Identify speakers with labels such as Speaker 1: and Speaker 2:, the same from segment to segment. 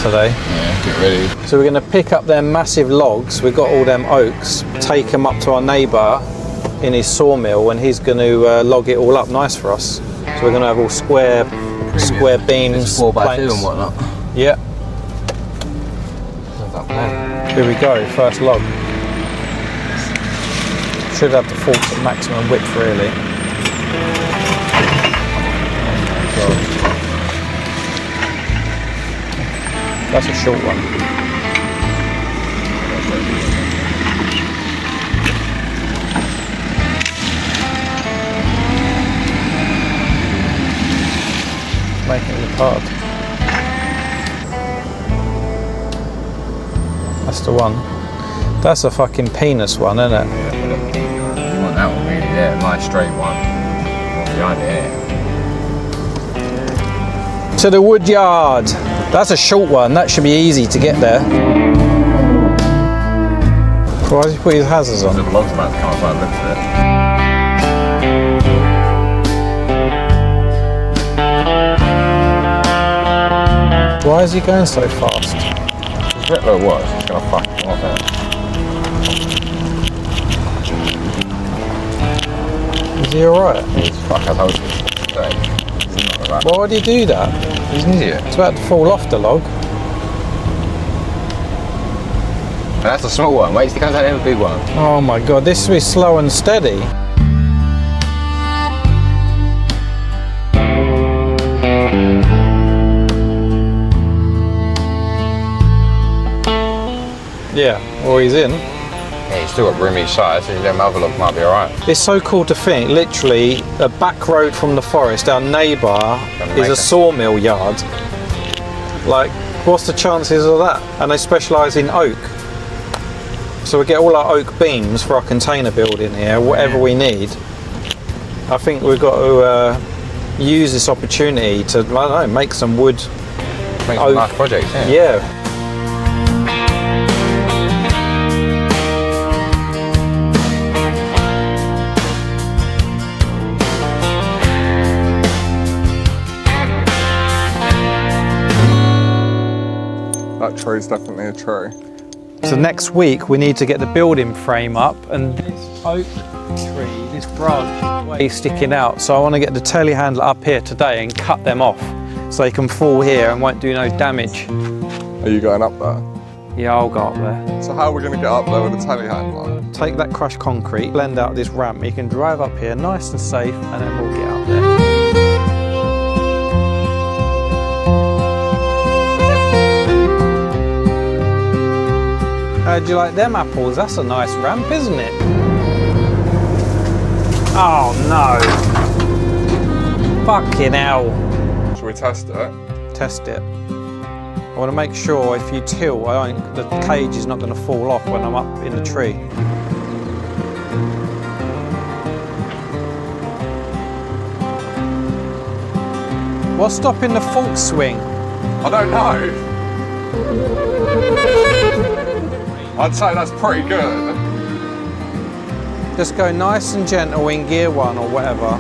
Speaker 1: today.
Speaker 2: Yeah, get ready.
Speaker 1: So we're going to pick up them massive logs. We've got all them oaks, take them up to our neighbour in his sawmill, and he's going to log it all up nice for us. So we're going to have all square beams,
Speaker 2: 4x2 and whatnot.
Speaker 1: Yeah. Here we go, first log. Should have the forks at maximum width, really. That's a short one. Making it look hard. That's the one. That's a fucking penis one, isn't it?
Speaker 2: Well, that one really, yeah, nice straight one. Behind it.
Speaker 1: To the wood yard. That's a short one. That should be easy to get there. Why does he put his hazards on?
Speaker 2: The log's about to come up by the looks of it.
Speaker 1: Why is he going so fast?
Speaker 2: Just let low watch, it's gonna fuck him off there.
Speaker 1: Is he alright?
Speaker 2: He's fuck, I told you. He's not
Speaker 1: Why would he do that?
Speaker 2: He's an idiot.
Speaker 1: It's about to fall off the log.
Speaker 2: And that's a small one. Wait till he comes out in a big one.
Speaker 1: Oh my god, this will be slow and steady. Yeah, well he's in.
Speaker 2: Yeah, he's still got room each side, so them other log might be alright.
Speaker 1: It's so cool to think, literally, a back road from the forest, our neighbour is a sawmill yard. Like, what's the chances of that? And they specialise in oak. So we get all our oak beams for our container building here, whatever we need. I think we've got to use this opportunity to, I don't know, make some wood.
Speaker 2: Make some nice projects,
Speaker 1: Yeah.
Speaker 3: That tree's definitely a tree.
Speaker 1: So next week we need to get the building frame up, and this oak tree, this branch is sticking out. So I want to get the telehandler up here today and cut them off so they can fall here and won't do no damage.
Speaker 3: Are you going up there?
Speaker 1: Yeah, I'll go up there.
Speaker 3: So how are we going to get up there with a telehandler?
Speaker 1: Take that crushed concrete, blend out this ramp. You can drive up here nice and safe, and then we'll get up there. How'd you like them apples? That's a nice ramp, isn't it? Oh no. Fucking hell.
Speaker 3: Shall we test it?
Speaker 1: Test it. I want to make sure if you tilt, the cage is not going to fall off when I'm up in the tree. What's stopping the full swing?
Speaker 3: I don't know. I'd say that's pretty good.
Speaker 1: Just go nice and gentle in gear 1 or whatever.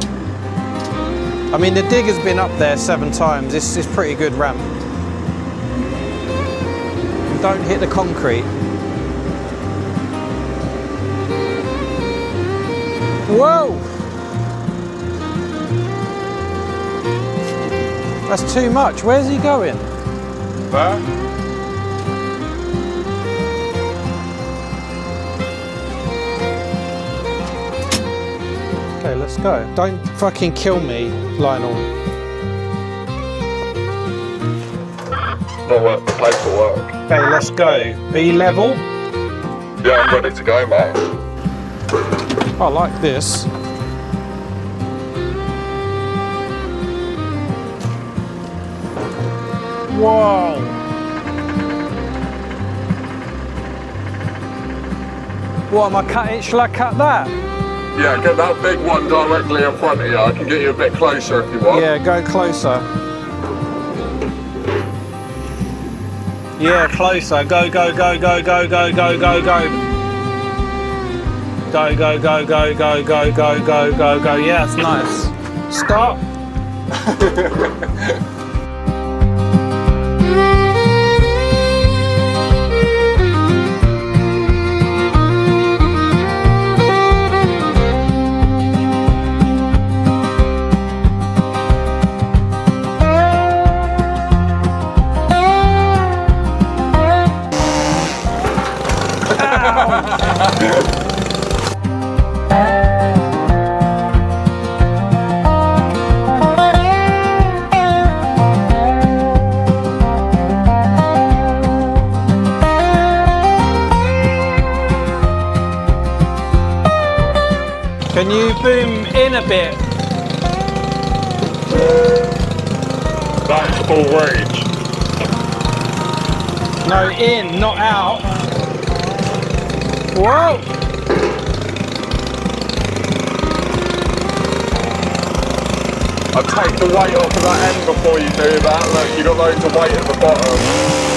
Speaker 1: I mean, the digger's been up there 7 times. This is pretty good ramp. Don't hit the concrete. Whoa! That's too much. Where's he going?
Speaker 3: There?
Speaker 1: Okay, let's go. Don't fucking kill me, Lionel.
Speaker 3: Not work, the place will work.
Speaker 1: Okay, let's go. Are you level?
Speaker 3: Yeah, I'm ready to go, mate.
Speaker 1: I like this. Whoa! What am I cutting? Shall I cut that?
Speaker 3: Yeah, get that big one directly in front of you. I can get you a bit closer if you want.
Speaker 1: Yeah, go closer. Yeah, closer. Go, go, go, go, go, go, go, go, go. Go, go, go, go, go, go, go, go, go, go. Yeah, that's nice. Stop. Can you boom in a bit?
Speaker 3: That's full range.
Speaker 1: No, in, not out. Whoa!
Speaker 3: I'll take the weight off of that end before you do that. Look, you got loads of weight at the bottom.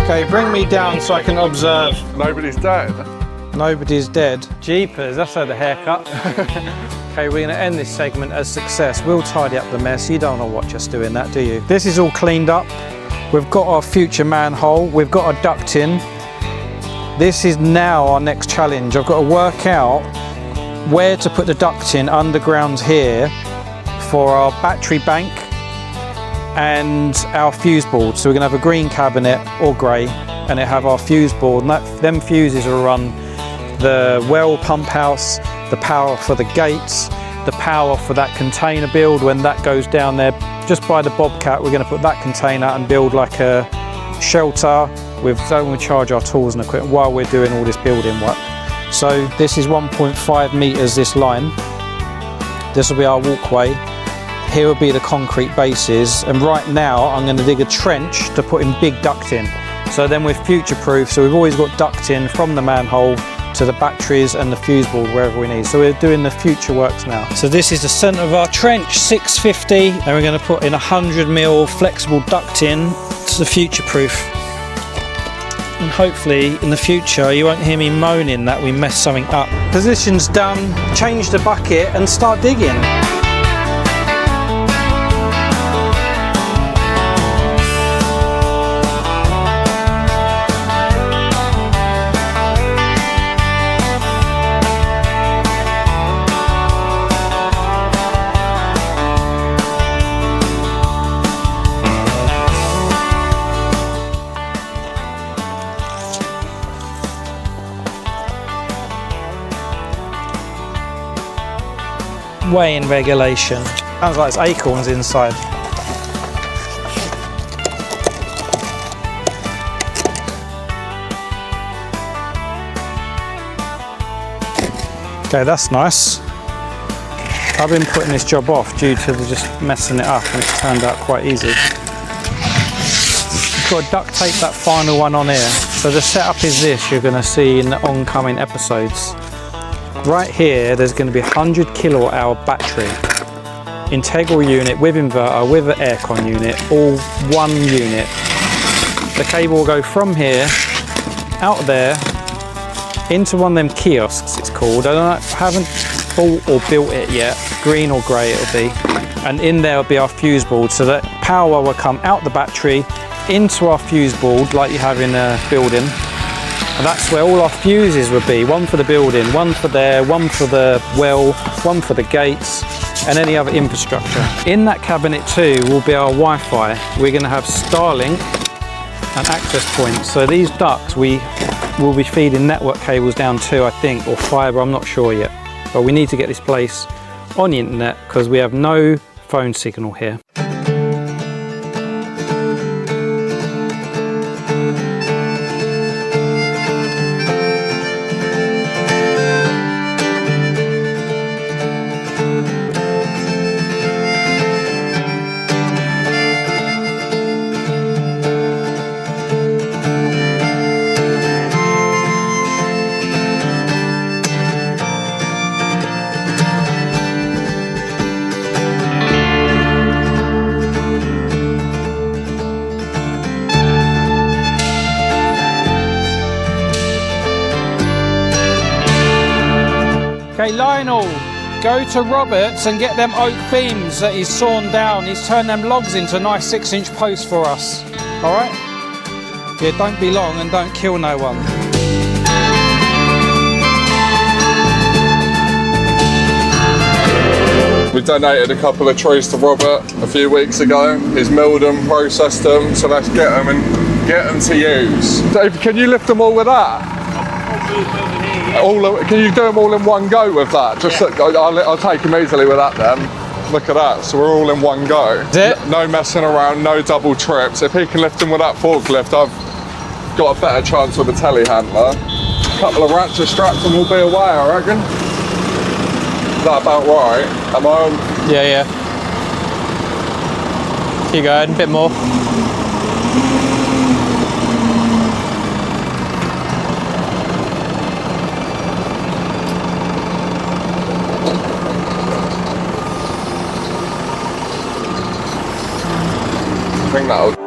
Speaker 1: Okay, bring me down so I can observe.
Speaker 3: Nobody's dead.
Speaker 1: Nobody's dead. Jeepers, that's had a haircut. Okay, we're gonna end this segment as success. We'll tidy up the mess. You don't wanna watch us doing that, do you? This is all cleaned up. We've got our future manhole. We've got our ducting. This is now our next challenge. I've got to work out where to put the ducting underground here for our battery bank and our fuse board. So we're gonna have a green cabinet or grey, and it have our fuse board, and them fuses will run the well pump house, the power for the gates, the power for that container build when that goes down there. Just by the Bobcat, we're gonna put that container and build like a shelter with, so we charge our tools and equipment while we're doing all this building work. So this is 1.5 meters, this line. This will be our walkway. Here will be the concrete bases, and right now I'm going to dig a trench to put in big ducting. So then we're future proof, so we've always got ducting from the manhole to the batteries and the fuse board wherever we need. So we're doing the future works now. So this is the centre of our trench, 650, and we're going to put in 100mm flexible ducting to the future proof. And hopefully in the future you won't hear me moaning that we messed something up. Position's done, change the bucket and start digging. Weighing regulation. Sounds like it's acorns inside. Okay, that's nice. I've been putting this job off due to just messing it up, and it's turned out quite easy. You've got to duct tape that final one on here. So the setup is this, you're going to see in the oncoming episodes. Right here, there's going to be a 100 kWh battery, integral unit with inverter, with an aircon unit, all one unit. The cable will go from here, out there, into one of them kiosks it's called. I haven't bought or built it yet, green or grey it'll be. And in there will be our fuse board, so that power will come out the battery, into our fuse board like you have in a building. And that's where all our fuses would be, one for the building, one for there, one for the well, one for the gates, and any other infrastructure. In that cabinet too will be our Wi-Fi. We're going to have Starlink and access points. So these ducts we will be feeding network cables down to, I think, or fibre, I'm not sure yet. But we need to get this place on the internet because we have no phone signal here. Okay, Lionel, go to Roberts and get them oak beams that he's sawn down. He's turned them logs into nice 6-inch posts for us. All right? Yeah, don't be long and don't kill no one.
Speaker 3: We donated a couple of trees to Robert a few weeks ago. He's milled them, processed them, so let's get them and get them to use. Dave, can you lift them all with that? Can you do them all in one go with that? Just so, I'll take them easily with that then. Look at that, so we're all in one go.
Speaker 1: Is it?
Speaker 3: No messing around, no double trips. If he can lift them with that forklift, I've got a better chance with the telehandler. A couple of ratchet straps and we'll be away, I reckon. Is that about right? Am I on?
Speaker 1: Yeah. Keep going, a bit more.
Speaker 3: I think that'll